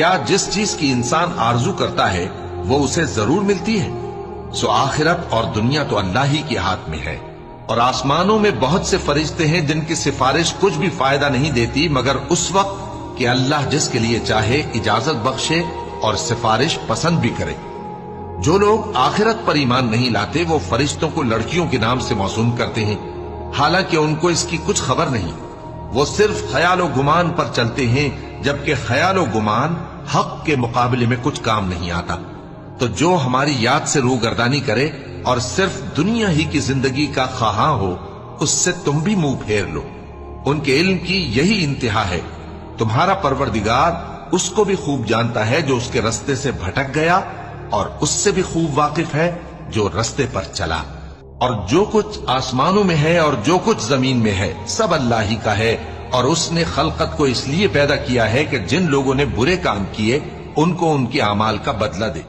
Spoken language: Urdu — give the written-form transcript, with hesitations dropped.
کیا جس چیز کی انسان آرزو کرتا ہے وہ اسے ضرور ملتی ہے؟ سو آخرت اور دنیا تو اللہ ہی کے ہاتھ میں ہے، اور آسمانوں میں بہت سے فرشتے ہیں جن کی سفارش کچھ بھی فائدہ نہیں دیتی مگر اس وقت کہ اللہ جس کے لیے چاہے اجازت بخشے اور سفارش پسند بھی کرے۔ جو لوگ آخرت پر ایمان نہیں لاتے وہ فرشتوں کو لڑکیوں کے نام سے موسوم کرتے ہیں، حالانکہ ان کو اس کی کچھ خبر نہیں۔ وہ صرف خیال و گمان پر چلتے ہیں، جبکہ خیال و گمان حق کے مقابلے میں کچھ کام نہیں آتا۔ تو جو ہماری یاد سے روگردانی کرے اور صرف دنیا ہی کی زندگی کا خواہاں ہو، اس سے تم بھی منہ پھیر لو۔ ان کے علم کی یہی انتہا ہے۔ تمہارا پروردگار اس کو بھی خوب جانتا ہے جو اس کے رستے سے بھٹک گیا، اور اس سے بھی خوب واقف ہے جو رستے پر چلا۔ اور جو کچھ آسمانوں میں ہے اور جو کچھ زمین میں ہے سب اللہ ہی کا ہے، اور اس نے خلقت کو اس لیے پیدا کیا ہے کہ جن لوگوں نے برے کام کیے ان کو ان کے اعمال کا بدلہ دے۔